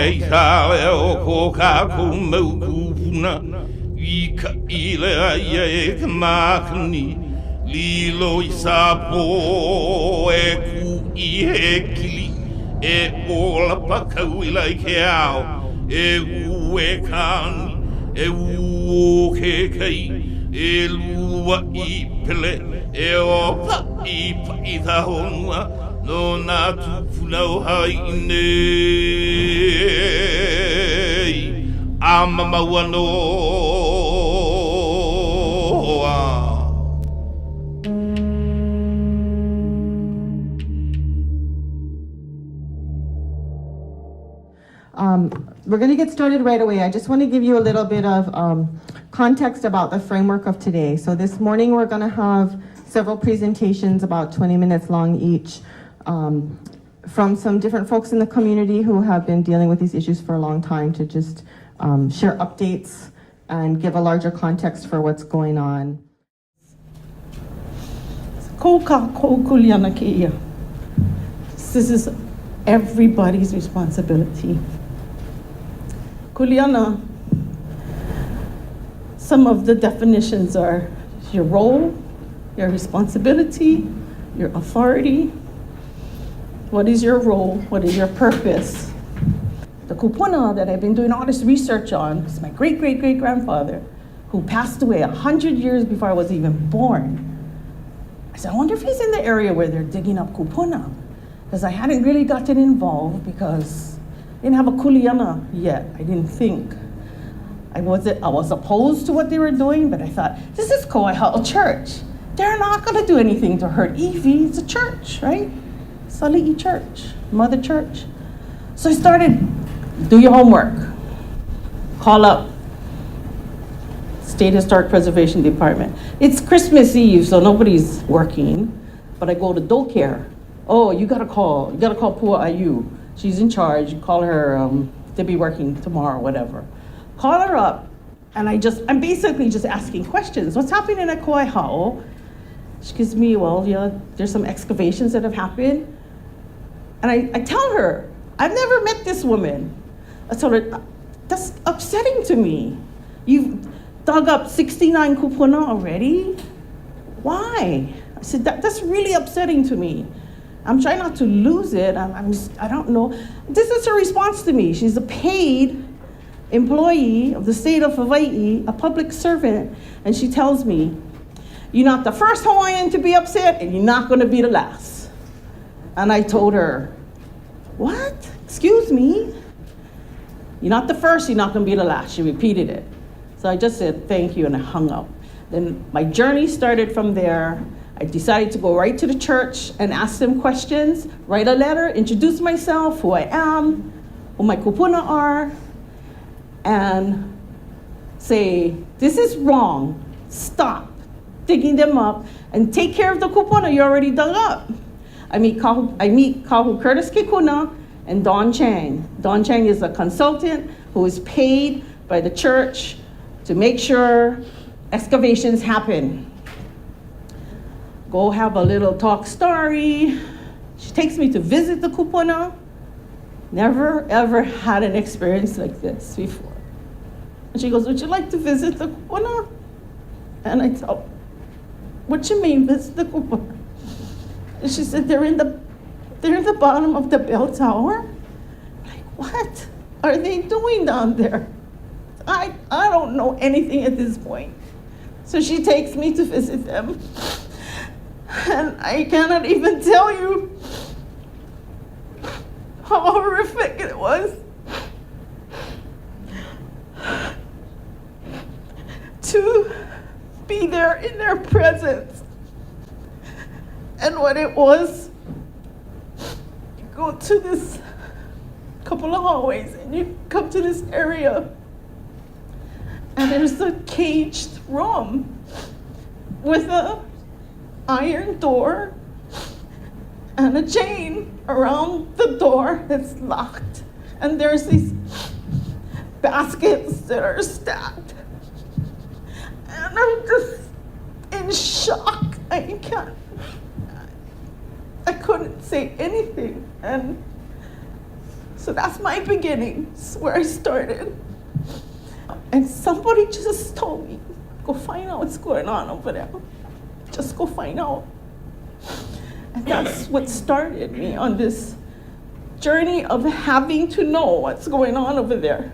kei tāwe o ko kākou mau kūpuna I ka ilea ia e ka mākani Lilo I sāpō e ku I he kili E ola pakau I lai ke ao E u e kāni E u o ke kei E lua I pele E o pa I tā honua No nā tūpuna o hai nei A mamaua noa We're going to get started right away. I just want to give you a little bit of context about the framework of today. So this morning we're going to have several presentations about 20 minutes long each from some different folks in the community who have been dealing with these issues for a long time to just share updates and give a larger context for what's going on. This is everybody's responsibility. Kuleana, some of the definitions are your role, your responsibility, your authority. What is your role? What is your purpose? The kupuna that I've been doing all this research on is my great-great-great-grandfather who passed away 100 years before I was even born. I said, I wonder if he's in the area where they're digging up kupuna, because I hadn't really gotten involved because I didn't have a kuleana yet. I didn't think. I was opposed to what they were doing, but I thought, this is Kawaihao Church. They're not gonna do anything to hurt Evie. It's a church, right? Sali'i Church, Mother Church. So I started, do your homework. Call up State Historic Preservation Department. It's Christmas Eve, so nobody's working, but I go to daycare. Oh, you gotta call Pua Ayu. She's in charge, call her, they'll be working tomorrow, whatever. Call her up, and I'm basically just asking questions. What's happening at Kawaihao? She gives me, well, yeah, there's some excavations that have happened. And I tell her, I've never met this woman. I told her, that's upsetting to me. You've dug up 69 kupuna already? Why? I said, that's really upsetting to me. I'm trying not to lose it. I don't know. This is her response to me. She's a paid employee of the state of Hawaii, a public servant, and she tells me, you're not the first Hawaiian to be upset, and you're not gonna be the last. And I told her, what? Excuse me? You're not the first, you're not gonna be the last. She repeated it. So I just said, thank you, and I hung up. Then my journey started from there. I decided to go right to the church and ask them questions, write a letter, introduce myself, who I am, who my kupuna are, and say, this is wrong, stop digging them up, and take care of the kupuna you already dug up. I meet Kahu Curtis Kekuna and Don Chang. Don Chang is a consultant who is paid by the church to make sure excavations happen. Go have a little talk story. She takes me to visit the kupuna. Never ever had an experience like this before. And she goes, would you like to visit the kupuna? And I tell her, what you mean visit the kupuna? And she said, they're in the bottom of the bell tower. I'm like, what are they doing down there? I don't know anything at this point. So she takes me to visit them. And I cannot even tell you how horrific it was to be there in their presence. And what it was, you go to this couple of hallways and you come to this area and there's a caged room with a iron door and a chain around the door that's locked. And there's these baskets that are stacked. And I'm just in shock. I couldn't say anything. And So that's my beginnings, where I started. And somebody just told me, go find out what's going on over there. Just go find out. And that's what started me on this journey of having to know what's going on over there.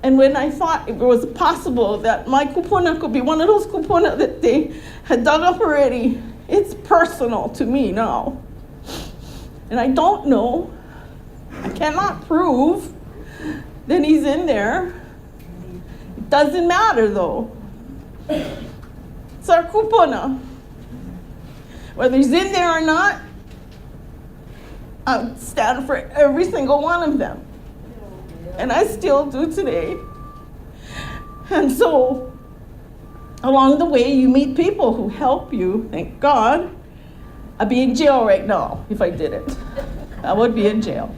And when I thought it was possible that my kupuna could be one of those kupuna that they had dug up already, it's personal to me now. And I don't know, I cannot prove that he's in there. It doesn't matter though. It's our kupuna. Whether he's in there or not, I stand for every single one of them. And I still do today. And so, along the way, you meet people who help you. Thank God. I'd be in jail right now if I didn't. I would be in jail.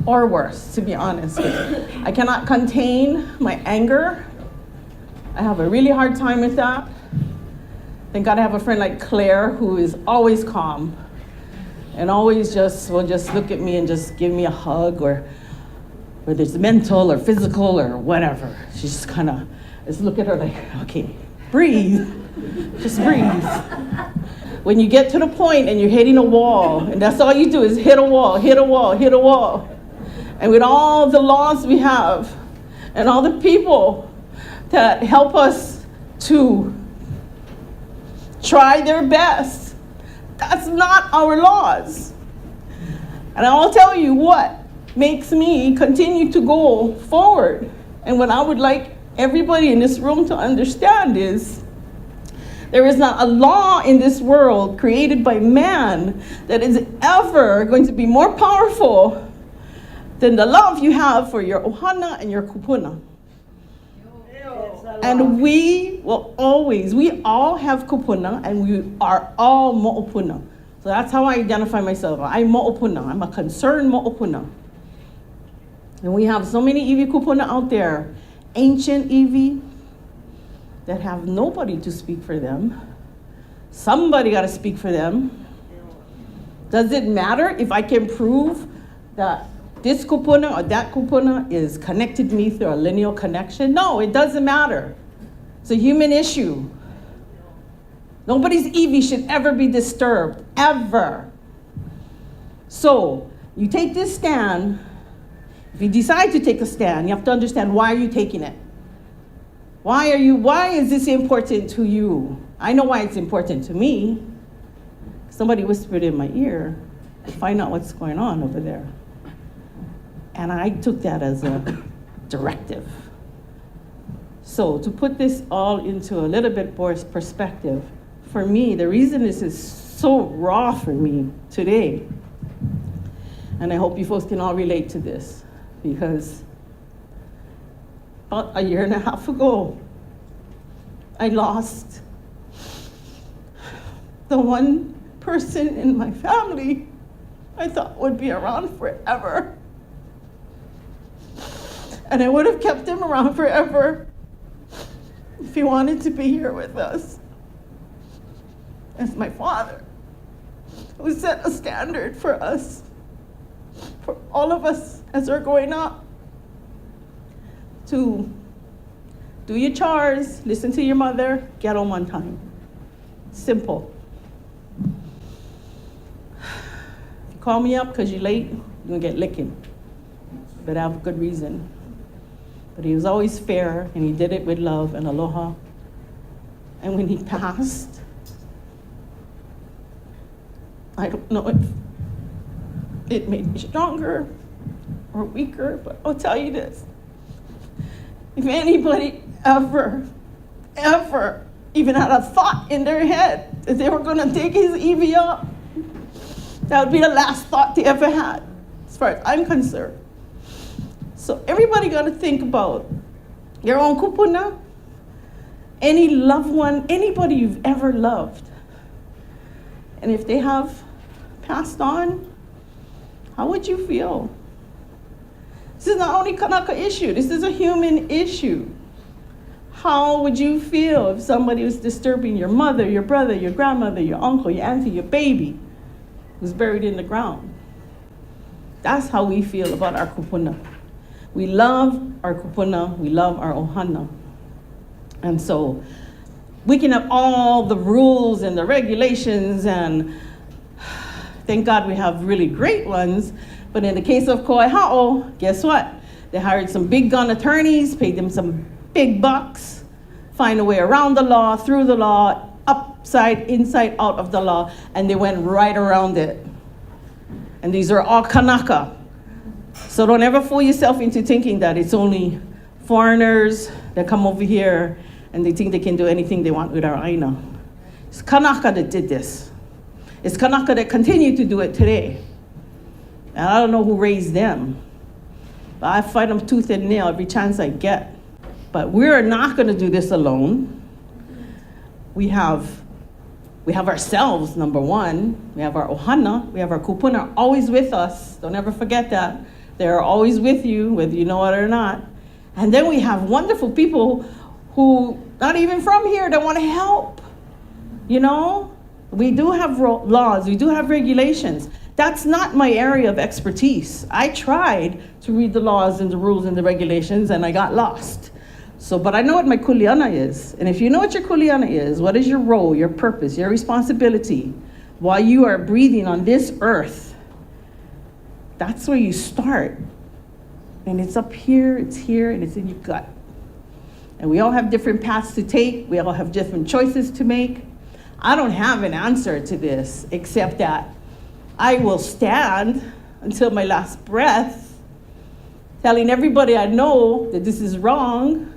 Or worse, to be honest. I cannot contain my anger. I have a really hard time with that. Thank God I have a friend like Claire who is always calm and always will just look at me and just give me a hug, or whether it's mental or physical or whatever. She just kind of just look at her like, okay, breathe, just breathe. When you get to the point and you're hitting a wall, and that's all you do is hit a wall, hit a wall, hit a wall. And with all the laws we have and all the people that help us to try their best, that's not our laws. And I'll tell you what makes me continue to go forward. And what I would like everybody in this room to understand is there is not a law in this world created by man that is ever going to be more powerful than the love you have for your ohana and your kupuna. And we all have kupuna, and we are all mo'opuna. So that's how I identify myself. I'm mo'opuna. I'm a concerned mo'opuna. And we have so many iwi kupuna out there, ancient iwi, that have nobody to speak for them. Somebody got to speak for them. Does it matter if I can prove that this kupuna or that kupuna is connected to me through a lineal connection? No, it doesn't matter. It's a human issue. Nobody's iwi should ever be disturbed, ever. So, you take this stand. If you decide to take a stand, you have to understand, why are you taking it? Why is this important to you? I know why it's important to me. Somebody whispered in my ear, find out what's going on over there. And I took that as a directive. So to put this all into a little bit more perspective, for me, the reason this is so raw for me today, and I hope you folks can all relate to this, because about a year and a half ago, I lost the one person in my family I thought would be around forever. And I would have kept him around forever if he wanted to be here with us. As my father, who set a standard for us, for all of us as we're growing up, to do your chores, listen to your mother, get home on time. Simple. If you call me up because you're late, you're gonna get licking. But I have a good reason. But he was always fair, and he did it with love and aloha. And when he passed, I don't know if it made me stronger or weaker, but I'll tell you this. If anybody ever even had a thought in their head that they were gonna take his iwi up, that would be the last thought they ever had, as far as I'm concerned. So everybody got to think about your own kupuna, any loved one, anybody you've ever loved. And if they have passed on, how would you feel? This is not only Kanaka issue, this is a human issue. How would you feel if somebody was disturbing your mother, your brother, your grandmother, your uncle, your auntie, your baby who's buried in the ground? That's how we feel about our kupuna. We love our kupuna, we love our ohana. And so we can have all the rules and the regulations, and thank God we have really great ones. But in the case of Kawaihao, guess what? They hired some big gun attorneys, paid them some big bucks, find a way around the law, through the law, upside, inside, out of the law, and they went right around it. And these are all Kanaka. So don't ever fool yourself into thinking that it's only foreigners that come over here and they think they can do anything they want with our aina. It's Kanaka that did this. It's Kanaka that continue to do it today. And I don't know who raised them, but I fight them tooth and nail every chance I get. But we're not going to do this alone. We have ourselves, number one. We have our ohana. We have our kupuna always with us. Don't ever forget that. They're always with you, whether you know it or not. And then we have wonderful people who, not even from here, that want to help. You know? We do have laws. We do have regulations. That's not my area of expertise. I tried to read the laws and the rules and the regulations, and I got lost. So, but I know what my kuleana is. And if you know what your kuleana is, what is your role, your purpose, your responsibility while you are breathing on this earth, that's where you start. And it's up here, and it's in your gut. And we all have different paths to take. We all have different choices to make. I don't have an answer to this, except that I will stand until my last breath, telling everybody I know that this is wrong,